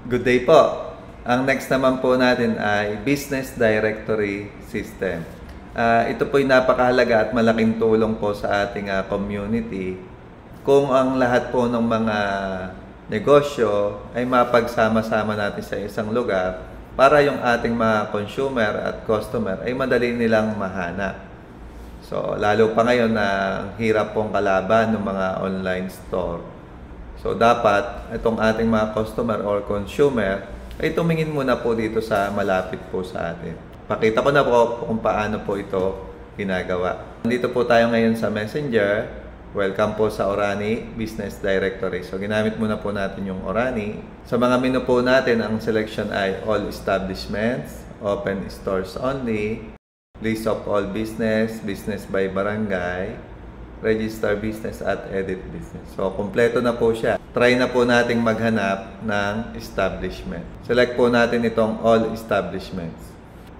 Good day po. Ang next naman po natin ay Business Directory System. Ito po ay napakahalaga at malaking tulong po sa ating community kung ang lahat po ng mga negosyo ay mapagsama-sama natin sa isang lugar para yung ating mga consumer at customer ay madali nilang mahanap. So, lalo pa ngayon na hirap pong kalaban ng mga online store. So, dapat itong ating mga customer or consumer ay tumingin muna po dito sa malapit po sa atin. Pakita ko na po kung paano po ito ginagawa. Dito po tayo ngayon sa Messenger. Welcome po sa Orani Business Directory. So, ginamit muna po natin yung Orani. Sa mga menu po natin, ang selection ay All Establishments, Open Stores Only, List of All Business, Business by Barangay, Register Business at Edit Business. So, kompleto na po siya. Try na po nating maghanap ng establishment. Select po natin itong All Establishments.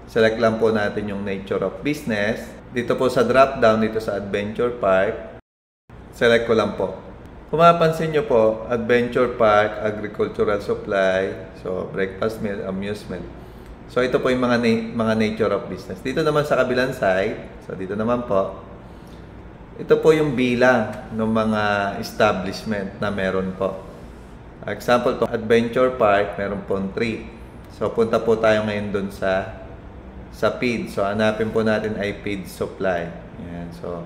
Select lang po natin yung Nature of Business. Dito po sa drop-down, dito sa Adventure Park, select ko lang po. Kung mapapansin nyo po, Adventure Park, Agricultural Supply, so Breakfast Meal, Amusement. So, ito po yung mga Nature of Business. Dito naman sa kabilang side, so dito naman po, ito po yung bilang ng mga establishment na meron po. Example to Adventure Park, meron po 3. So, punta po tayo ngayon dun sa feed. So, hanapin po natin ay feed supply. Yan. So,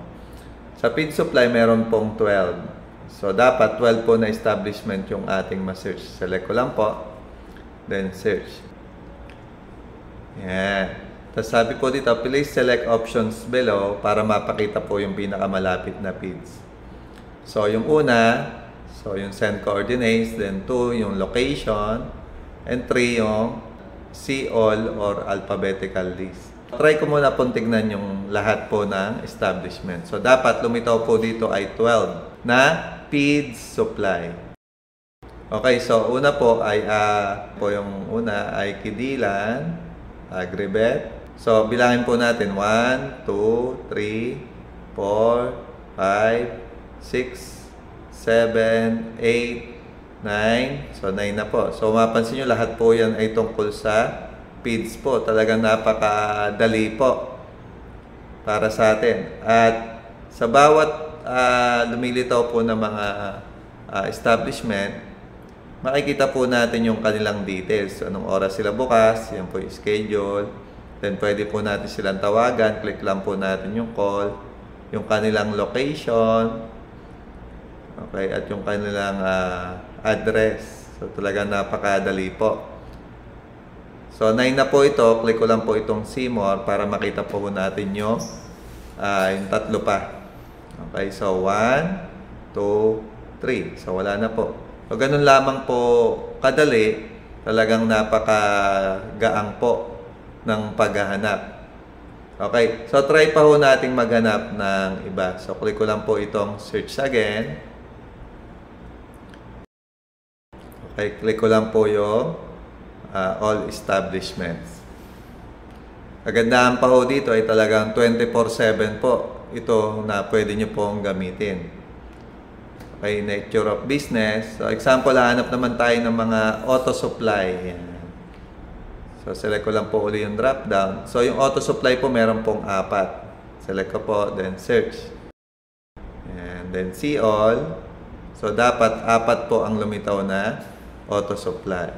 sa feed supply, meron pong 12. So, dapat 12 po na establishment yung ating ma-search. Select ko lang po. Then, search. Yan. Tapos sabi po dito, please select options below para mapakita po yung pinakamalapit na feeds. So, yung una, so yung send coordinates, then 2, yung location, and 3, yung see all or alphabetical list. Try ko muna pong tignan yung lahat po ng establishment. So, dapat lumitaw po dito ay 12 na feeds supply. Okay, so una po ay yung una ay Kidilan, Agribet. So, bilangin po natin 1, 2, 3, 4, 5, 6, 7, 8, 9. So, 9 na po. So, mapansin nyo, lahat po yan ay tungkol sa feeds po. Talagang napakadali po para sa atin. At sa bawat lumilitaw po ng mga establishment, makikita po natin yung kanilang details. Anong oras sila bukas, yan po yung schedule. Then, pwede po natin silang tawagan. Click lang po natin yung call. Yung kanilang location. Okay, at yung kanilang address. So, talagang napakadali po. So, 9 na po ito. Click ko lang po itong see more para makita po natin yung 3 pa. Okay, so 1, 2, 3. So, wala na po. So, ganun lamang po kadali. Talagang napakagaang po ng paghahanap. Okay, so try pa ho nating maghanap ng iba. So, click ko lang po itong search again. Okay, click ko lang po yung all establishments. Kagandahan pa ho dito ay talagang 24/7 po ito na pwede nyo pong gamitin. Okay, nature of business. So, example, hanap naman tayo ng mga auto supply. Yan. So, select ko lang po uli yung drop down. So, yung auto supply po meron pong 4. Select ko po, then search. And then see all. So, dapat 4 po ang lumitaw na auto supply.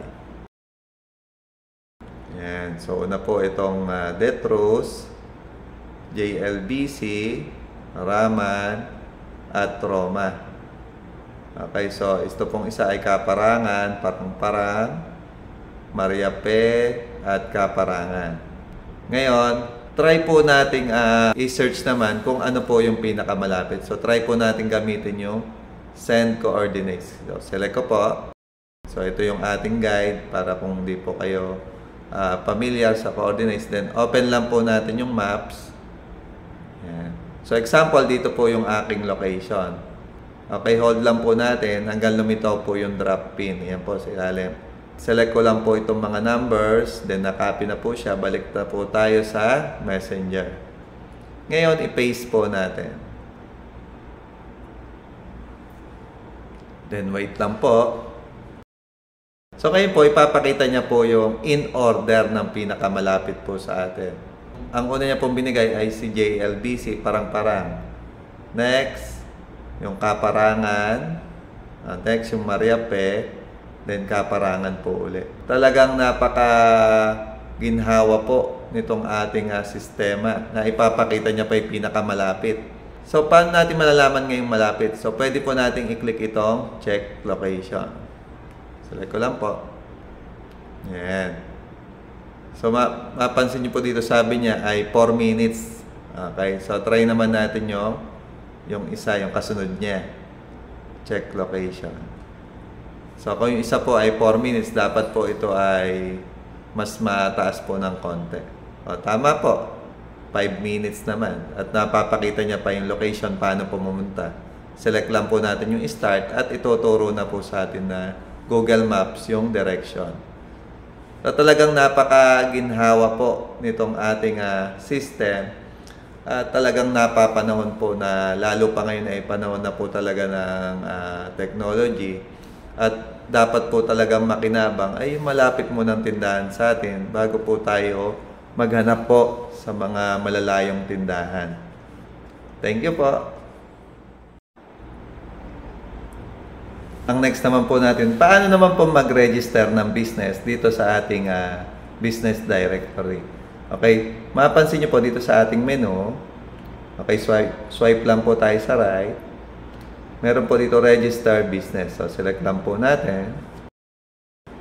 Yan. So, una po itong Detrus, JLBC, Raman, at Roma. Okay, so ito pong isa ay Kaparangan, Parang-Parang, Mariape, at Kaparangan. Ngayon, try po nating i-search naman kung ano po yung pinakamalapit. So, try po nating gamitin yung send coordinates. So, select ko po. So, ito yung ating guide para kung hindi po kayo familiar sa coordinates. Then, open lang po natin yung maps. Yan. So, example, dito po yung aking location. Okay, hold lang po natin hanggang lumitaw po yung drop pin. Yan po sa ilalim. Select ko lang po itong mga numbers, then na-copy na po siya. Balik na po tayo sa Messenger. Ngayon, i-paste po natin. Then, wait lang po. So ngayon po, ipapakita niya po yung in order ng pinakamalapit po sa atin. Ang una niya pong binigay ay si JLBC, Parang-Parang. Next, yung Kaparangan. Next, yung Mariape. Then Kaparangan po uli. Talagang napaka-ginhawa po nitong ating sistema na ipapakita niya pa yung pinakamalapit. So, paano natin malalaman ngayong malapit? So, pwede po natin i-click itong check location. Select ko lang po. Yan. So, mapansin niyo po dito, sabi niya ay 4 minutes. Okay. So, try naman natin yung isa, yung kasunod niya. Check location. So, kung yung isa po ay 4 minutes, dapat po ito ay mas mataas po ng konti. O, tama po. 5 minutes naman. At napapakita niya pa yung location, paano pumunta. Select lang po natin yung start at ituturo na po sa atin na Google Maps yung direction. So, talagang napakaginhawa po nitong ating system. At talagang napapanahon po na lalo pa ngayon ay panahon na po talaga ng technology. At dapat po talagang makinabang ay malapit mo ng tindahan sa atin bago po tayo maghanap po sa mga malalayong tindahan. Thank you po. Ang next naman po natin, paano naman po mag-register ng business dito sa ating business directory. Okay, mapansin niyo po dito sa ating menu. Okay, swipe lang po tayo sa right. Meron po dito register business. So, select lang po natin.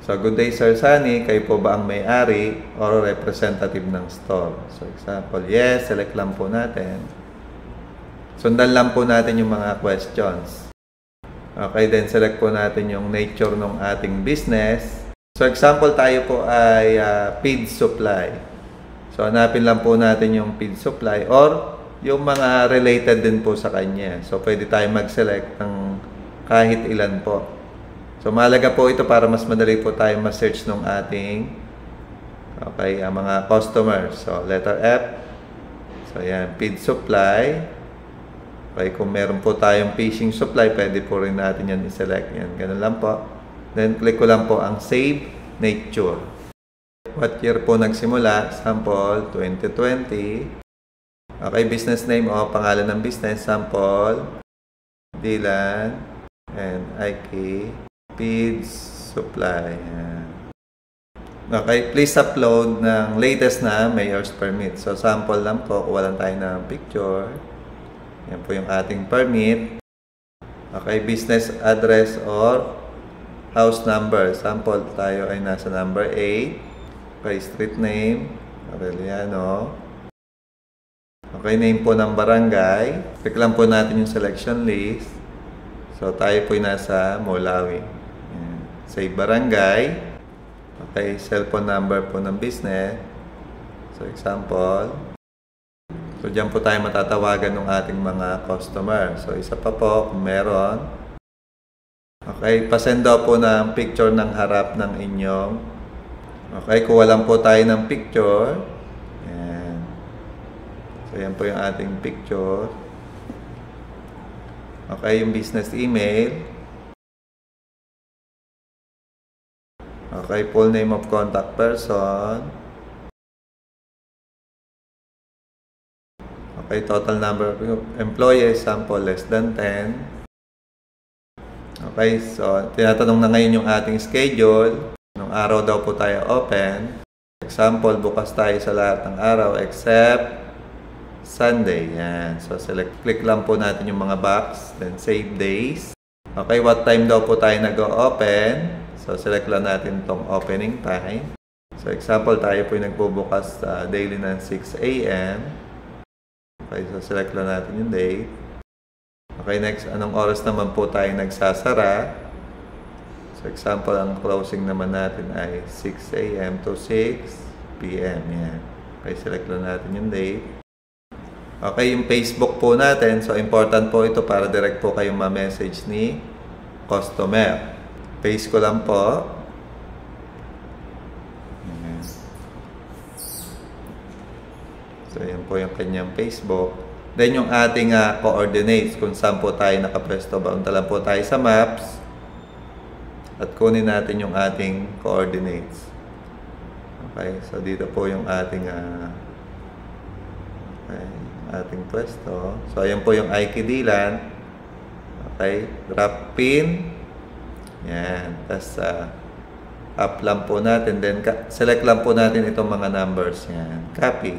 So, good day Sir Sunny, kayo po ba ang may-ari or representative ng store? So, example, yes, select lang po natin. Sundan lang po natin yung mga questions. Okay, then select po natin yung nature ng ating business. So, example tayo po ay feed supply. So, hanapin lang po natin yung feed supply or yung mga related din po sa kanya. So, pwede tayo mag-select ng kahit ilan po. So, mahalaga po ito para mas madali po tayo ma-search ng ating mga customers. So, letter F. So, yan, feed supply. Okay, kung meron po tayong fishing supply, pwede po rin natin yan i-select. Yan, ganun lang po. Then, click ko lang po ang Save Nature. What year po nagsimula? Sample, 2020. Okay, business name o pangalan ng business. Sample, Dylan, and IK, Feed Supply. Yan. Okay, please upload ng latest na mayor's permit. So, sample lang po. Kuha lang tayo ng picture. Yan po yung ating permit. Okay, business address or house number. Sample tayo ay nasa number 8. Okay, street name, Aureliano. Okay, name po ng barangay. Click lang po natin yung selection list. So, tayo po ay nasa Molawi. Yan. Save barangay. Okay, cellphone number po ng business. So, example. So, dyan po tayo matatawagan ng ating mga customer. So, isa pa po, kung meron. Okay, pasend daw po ng picture ng harap ng inyong. Okay, kuha lang po tayo ng picture. Yan. So, yan po yung ating picture. Okay, yung business email. Okay, full name of contact person. Okay, total number of employees, sample less than 10. Okay, so tinatanong na ngayon yung ating schedule. Anong araw daw po tayo open. Example, bukas tayo sa lahat ng araw except Sunday. Yan. So click lang po natin yung mga box. Then save days. Okay, what time daw po tayo nag-o-open. So select lang natin itong opening time. So example, tayo po yung nagbubukas daily ng 6 a.m. Okay, so select lang natin yung date. Okay, next, anong oras naman po tayo nagsasara? So example, ang closing naman natin ay 6 a.m. to 6 p.m. Yan. Okay, select lang natin yung date. Okay, yung Facebook po natin. So important po ito para direct po kayong ma-message ni customer. Paste ko lang po. So, yan po yung kanyang Facebook. Then, yung ating coordinates, kung saan po tayo nakapwesto. Punta lang po tayo sa maps. at kunin natin yung ating coordinates. Okay, so dito po yung ating ating pwesto. So ayan po yung Aikidilan. Okay, drop pin. Yan, tapos up lang po natin, then select lang po natin itong mga numbers. Yan, copy.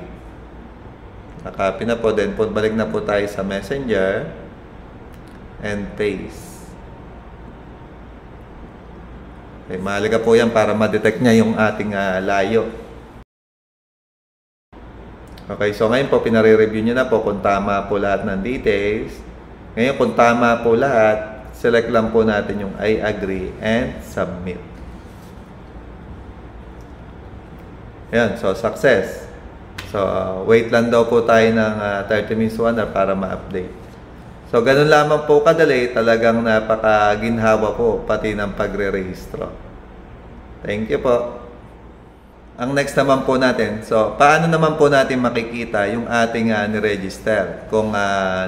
Nakopy na po, then balik na po tayo sa Messenger and paste. Okay, mahalaga po yan para ma-detect niya yung ating layo. Okay, so ngayon po pinare-review niyo na po kung tama po lahat ng details. Ngayon kung tama po lahat, select lang po natin yung I agree and submit. Yan, so success. So wait lang daw po tayo ng 30 minutes to 1 hour para ma-update. So ganun lamang po kadali, talagang napakaginhawa po pati ng pagre-rehistro. Thank you po. Ang next naman po natin, so paano naman po natin makikita yung ating ni-register kung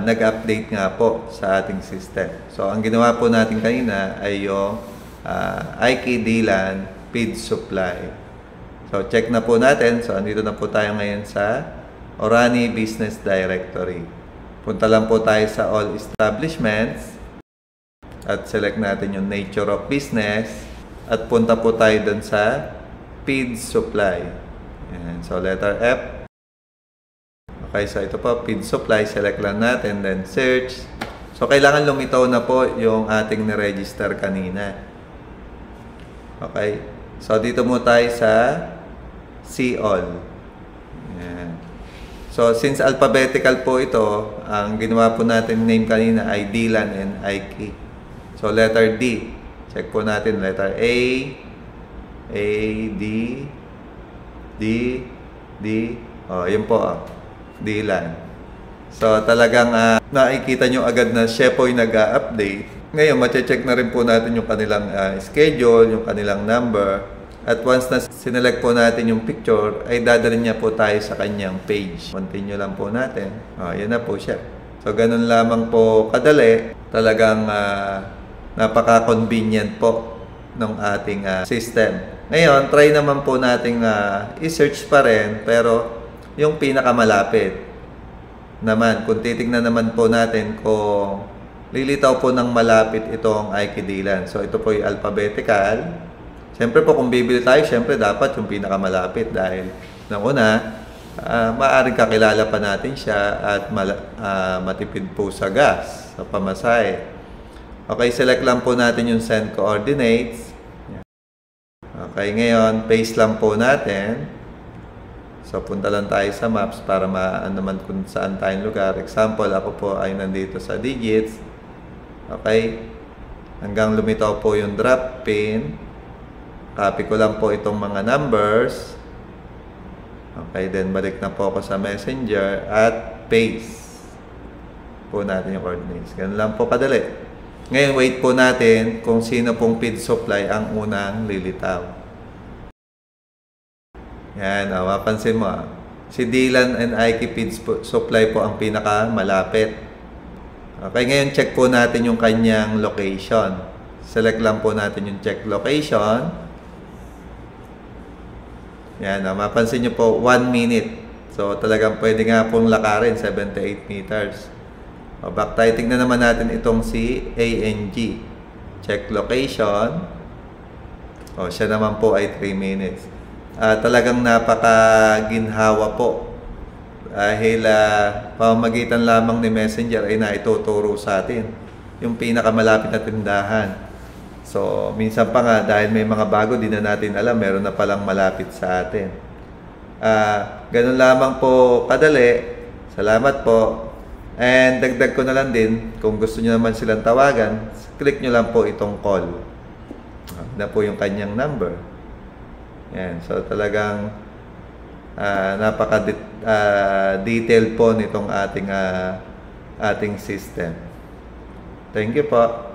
nag-update nga po sa ating system. So ang ginawa po natin kanina ay yung Aikidilan Feed Supply. So check na po natin. So andito na po tayo ngayon sa Orani Business Directory. Punta lang po tayo sa All Establishments at select natin yung Nature of Business at punta po tayo dun sa Feed Supply. Ayan. So letter F. Okay, so ito po, Feed Supply. Select lang natin, then search. So kailangan lumitaw na po yung ating ni-register kanina. Okay. So dito mo tayo sa See All. Ayan. So since alphabetical po ito, ang ginawa po natin name kanina ay Dilan and Aiki. So letter D. Check po natin letter A, D, D. Oh, yun po. Dilan. So talagang nakikita nyo agad na siya po yung nag-update. Ngayon, mache-check na rin po natin yung kanilang schedule, yung kanilang number. At once na sinelect po natin yung picture, ay dadalhin niya po tayo sa kanyang page. Continue lang po natin. Yan na po siya. So, ganun lamang po kadali. Talagang napaka-convenient po ng ating system. Ngayon, try naman po nating i-search pa rin, pero yung pinakamalapit naman, kung titignan naman po natin kung lilitaw po ng malapit itong Aikidilan. So, ito po yung alphabetical. Siyempre po, kung bibili tayo, siyempre dapat yung pinakamalapit dahil nang una, maaaring kakilala pa natin siya at matipid po sa gas, sa pamasahe. Okay, select lang po natin yung send coordinates. Okay, ngayon, paste lang po natin. So, punta lang tayo sa maps para maan naman kung saan tayong lugar. Example, ako po ay nandito sa digits. Okay, hanggang lumitaw po yung drop pin. Copy ko lang po itong mga numbers. Okay, then balik na po ako sa Messenger at paste po natin yung coordinates. Ganun lang po kadali. Ngayon, wait po natin kung sino pong feed supply ang unang lilitaw. Yan, mapansin mo. Si Dilan and Aiki feed supply po ang pinaka malapit. Okay, ngayon check po natin yung kanyang location. Select lang po natin yung check location. Yan, mapansin nyo po, 1 minute. So, talagang pwede nga pong lakarin, 78 meters. O, back tayo, tingnan naman natin itong si ANG. Check location. O, siya naman po ay 3 minutes. Talagang napakaginhawa po. Dahil pamamagitan lamang ni Messenger ay naituturo sa atin yung pinakamalapit na tindahan. So, minsan pa nga, dahil may mga bago, di na natin alam, meron na palang malapit sa atin. Ganun lamang po kadali. Salamat po. And dagdag ko na lang din, kung gusto nyo naman silang tawagan, click nyo lang po itong call. Na po yung kanyang number. Yan. So, talagang napaka-detailed po nitong ating system. Thank you po.